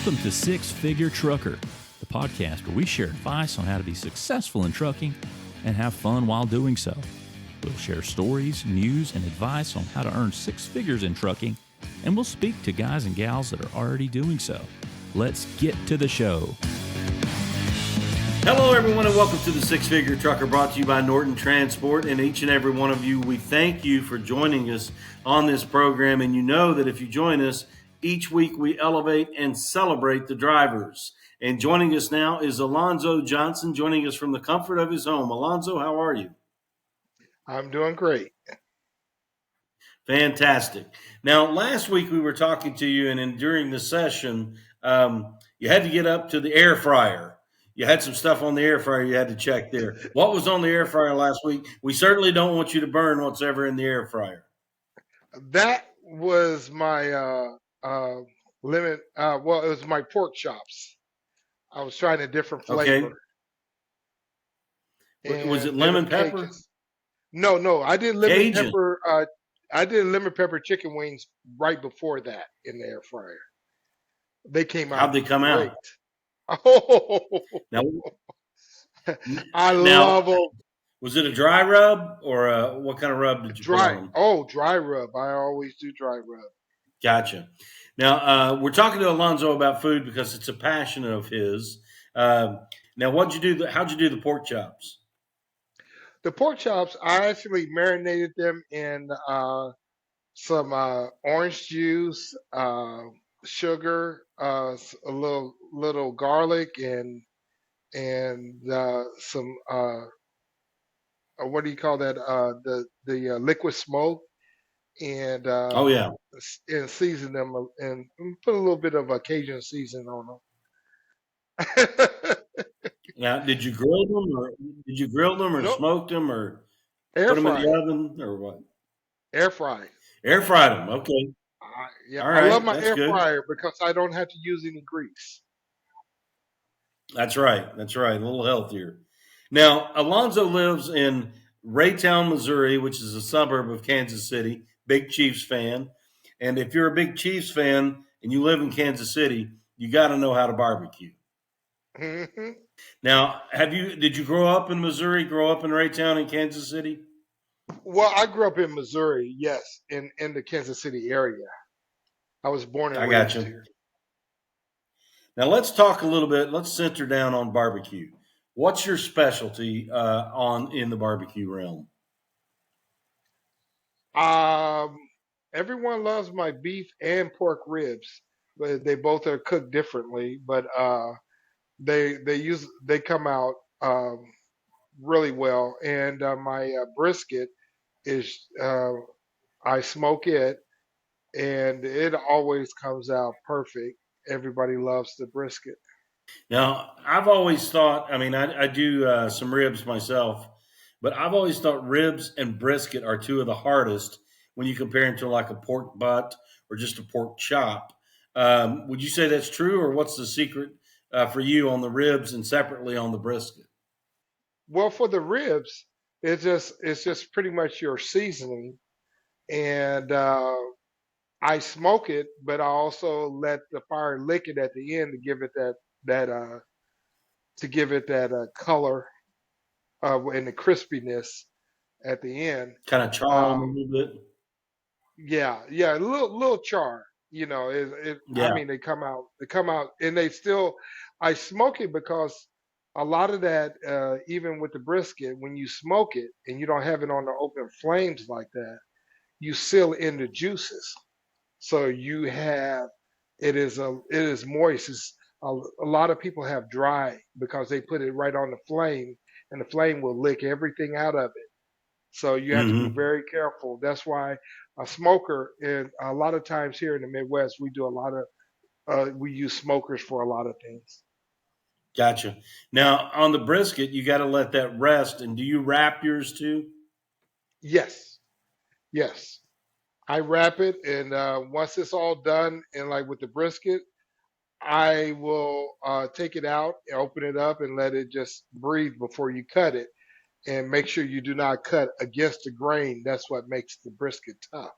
Welcome to Six Figure Trucker, the podcast where we share advice on how to be successful in trucking and have fun while doing so. We'll share stories, news, and advice on how to earn six figures in trucking, and we'll speak to guys and gals that are already doing so. Let's get to the show. Hello, everyone, and welcome to the Six Figure Trucker, brought to you by Norton Transport. And each and every one of you, we thank you for joining us on this program. And you know that if you join us, each week we elevate and celebrate the drivers. And joining us now is Alonzo Johnson, joining us from the comfort of his home. Alonzo, how are you? I'm doing great. Fantastic. Now, last week we were talking to you, and during the session, you had to get up to the air fryer. You had some stuff on the air fryer you had to check there. What was on the air fryer last week? We certainly don't want you to burn what's ever in the air fryer. That was my lemon. Well, it was my pork chops. I was trying a different flavor. Okay. Was it lemon pepper? No. I did lemon Cajun. pepper. I did lemon pepper chicken wings right before that in the air fryer. They came out. How'd they come great. out? Oh, Now, love them. Was it a dry rub or what kind of rub did you put on? Oh, dry rub. I always do dry rub. Gotcha. Now, we're talking to Alonzo about food because it's a passion of his. Now, how'd you do the pork chops? The pork chops, I actually marinated them in some orange juice, sugar, a little garlic, and some what do you call that? The liquid smoke, and and season them and put a little bit of a Cajun season on them. Now, did you grill them or Nope. smoke them or Air put them fry. in the oven or what? Air fry. Air fried them. Okay. Yeah, All right, I love my that's air good. fryer because I don't have to use any grease. That's right. A little healthier. Now, Alonzo lives in Raytown, Missouri, which is a suburb of Kansas City. Big Chiefs fan. And if you're a big Chiefs fan and you live in Kansas City, you got to know how to barbecue. Mm-hmm. Now, did you grow up in Missouri, grow up in Raytown in Kansas City? Well, I grew up in Missouri, yes, in the Kansas City area. I was born and raised here. Now, let's talk a little bit. Let's center down on barbecue. What's your specialty in the barbecue realm? Everyone loves my beef and pork ribs, but they both are cooked differently. But they come out really well. And my brisket is I smoke it, and it always comes out perfect. Everybody loves the brisket. Now, I've always thought, I do some ribs myself, but I've always thought ribs and brisket are two of the hardest when you compare them to like a pork butt or just a pork chop. Would you say that's true, or what's the secret for you on the ribs and separately on the brisket? Well, for the ribs, it's just pretty much your seasoning, and I smoke it, but I also let the fire lick it at the end to give it that color and the crispiness at the end. Kind of char them a little bit. Yeah, a little char. You know, Yeah. I mean, they come out, and I smoke it because a lot of that, even with the brisket, when you smoke it and you don't have it on the open flames like that, you seal in the juices. So it is moist. A lot of people have dry because they put it right on the flame, and the flame will lick everything out of it. So you have to be very careful. That's why a smoker, and a lot of times here in the Midwest, we do we use smokers for a lot of things. Gotcha. Now, on the brisket, you got to let that rest. And do you wrap yours too? Yes. I wrap it, and once it's all done, and like with the brisket, I will take it out, open it up, and let it just breathe before you cut it. And make sure you do not cut against the grain. That's what makes the brisket tough.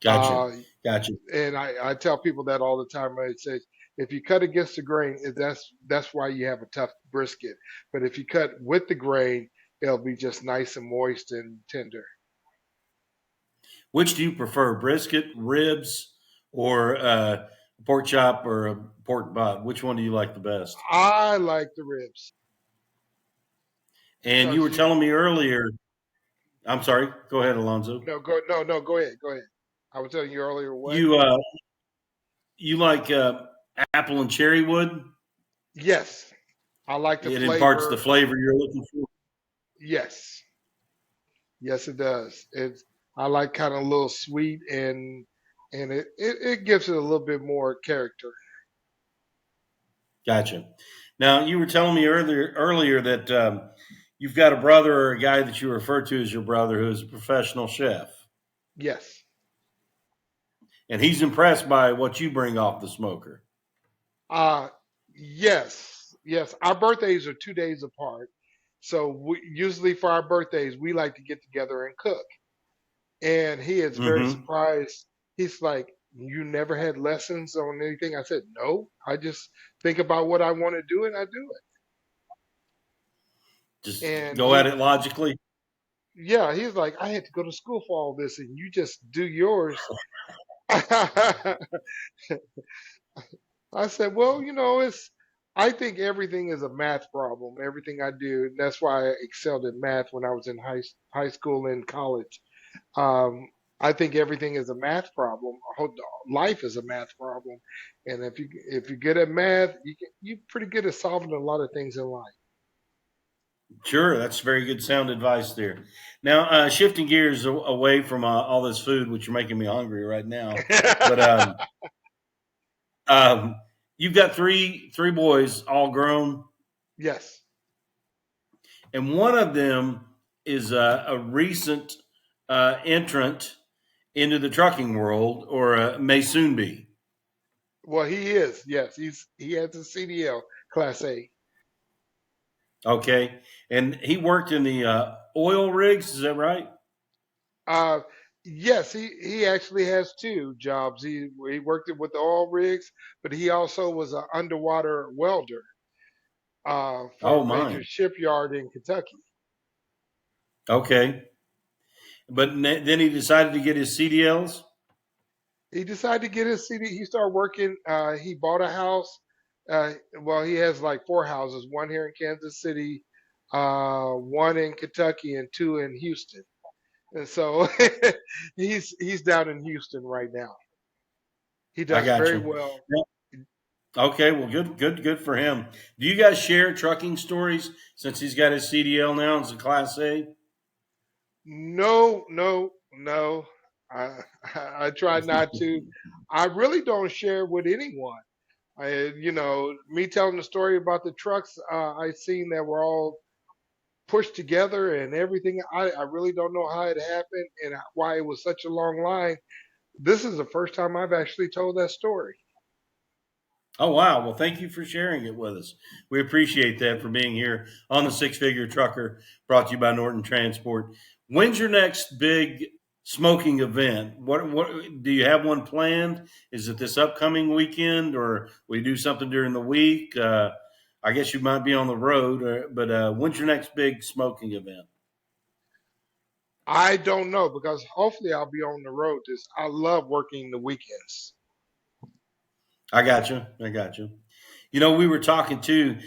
Gotcha. Uh, Gotcha. and I tell people that all the time. I say, if you cut against the grain, that's why you have a tough brisket. But if you cut with the grain, it'll be just nice and moist and tender. Which do you prefer, brisket, ribs, or pork chop or a pork butt? Which one do you like the best? I like the ribs And you because were telling me earlier, I'm sorry, go ahead, Alonzo. go ahead, go ahead. I was telling you earlier what? You you like apple and cherry wood? Yes, I like the It imparts the flavor. flavor you're looking for. Yes, yes, it does. I like kind of a little sweet and it gives it a little bit more character. Gotcha. Now you were telling me earlier that you've got a brother or a guy that you refer to as your brother who is a professional chef, Yes. and he's impressed by what you bring off the smoker. Uh yes, yes. Our birthdays are 2 days apart. So usually for our birthdays, we like to get together and cook. And he is very Mm-hmm. surprised. He's like, "You never had lessons on anything?" I said, "No. I just think about what I want to do and I do it." Just And go at it logically. yeah, he's like, "I had to go to school for all this and you just do yours." I said, "Well, I think everything is a math problem. Everything I do. That's why I excelled in math when I was in high school and college. Um, I think everything is a math problem. Life is a math problem, and if you're good at math, you're pretty good at solving a lot of things in life." Sure, that's very good sound advice there. Now, shifting gears away from all this food, which you're making me hungry right now, but um, you've got three boys, all grown, Yes. and one of them is a recent entrant into the trucking world, or may soon be. Well, he is. Yes, he has a CDL Class A. Okay, and he worked in the oil rigs. Is that right? Uh, yes, he actually has two jobs. He worked with the oil rigs, but he also was an underwater welder for Oh a major my. shipyard in Kentucky. Okay, but then he decided to get his CDLs. He decided to get his CD. He started working. He bought a house. Well, he has like four houses: one here in Kansas City, one in Kentucky, and two in Houston. And so he's down in Houston right now. He I does got very you. well. Okay, well, good for him. Do you guys share trucking stories since he's got his CDL now and it's a Class A? No, no, no. I I try not to. I really don't share with anyone. Me telling the story about the trucks I seen that were all pushed together and everything. I really don't know how it happened and why it was such a long line. This is the first time I've actually told that story. Oh wow! Well, thank you for sharing it with us. We appreciate that for being here on the Six Figure Trucker, brought to you by Norton Transport. When's your next big smoking event? What do you have one planned? Is it this upcoming weekend, or will you do something during the week? I guess you might be on the road, but when's your next big smoking event? I don't know because hopefully I'll be on the road. This I love working the weekends. I got you. I got you. You know, we were talking too.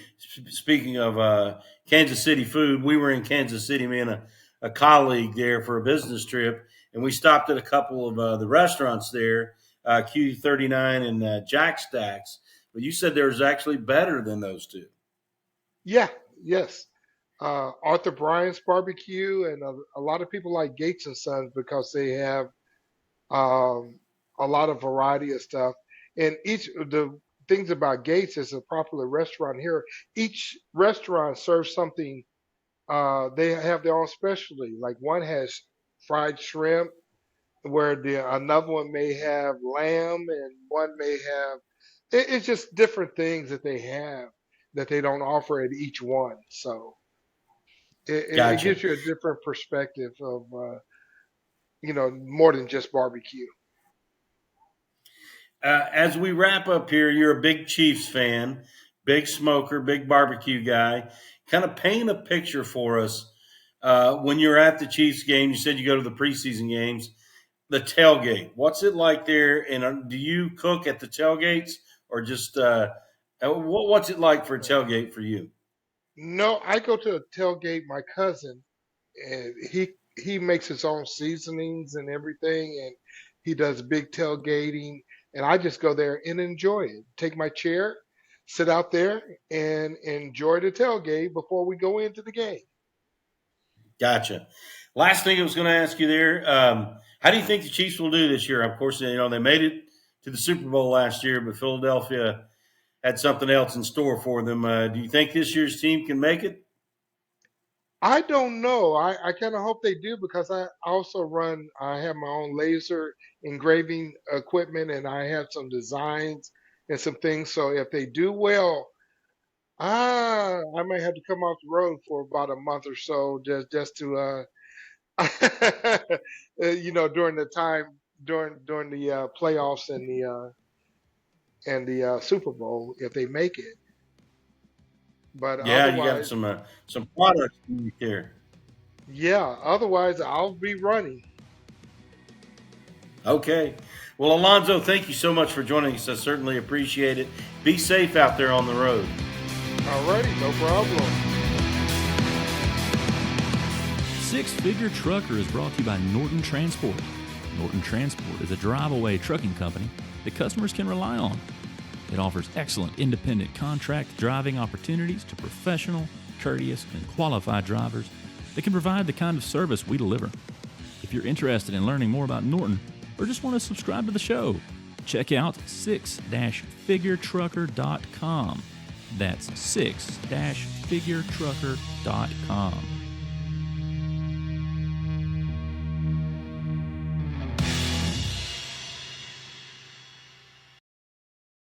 Speaking of Kansas City food, we were in Kansas City, me and a colleague there for a business trip, and we stopped at a couple of the restaurants there, Q39 and Jack Stacks. But you said there's actually better than those two. Yeah, yes. Arthur Bryant's barbecue and a lot of people like Gates and Sons because they have um, a lot of variety of stuff. And each of the things about Gates is a popular restaurant here. Each restaurant serves something. They have their own specialty. Like one has fried shrimp, where another one may have lamb, and one may have. It's just different things that they have that they don't offer at each one. So it Gotcha. gives you a different perspective of more than just barbecue. As we wrap up here, you're a big Chiefs fan, big smoker, big barbecue guy. Kind of paint a picture for us when you're at the Chiefs game. You said you go to the preseason games. The tailgate. What's it like there? And do you cook at the tailgates or just what's it like for a tailgate for you? No, I go to a tailgate. My cousin, and he makes his own seasonings and everything, and he does big tailgating. And I just go there and enjoy it. Take my chair, sit out there, and enjoy the tailgate before we go into the game. Gotcha. Last thing I was going to ask you there. How do you think the Chiefs will do this year? Of course, they made it to the Super Bowl last year, but Philadelphia had something else in store for them. Do you think this year's team can make it? I don't know. I kind of hope they do because I also I have my own laser engraving equipment and I have some designs and some things. So if they do well, I may have to come off the road for about a month or so just to during the time during the playoffs and the Super Bowl if they make it. But Yeah, you got otherwise, some products there. yeah, otherwise I'll be running. Okay. Well, Alonzo, thank you so much for joining us. I certainly appreciate it. Be safe out there on the road. Alrighty, no problem. Six Figure Trucker is brought to you by Norton Transport. Norton Transport is a drive-away trucking company that customers can rely on. It offers excellent independent contract driving opportunities to professional, courteous, and qualified drivers that can provide the kind of service we deliver. If you're interested in learning more about Norton or just want to subscribe to the show, check out 6-figuretrucker.com. That's 6-figuretrucker.com.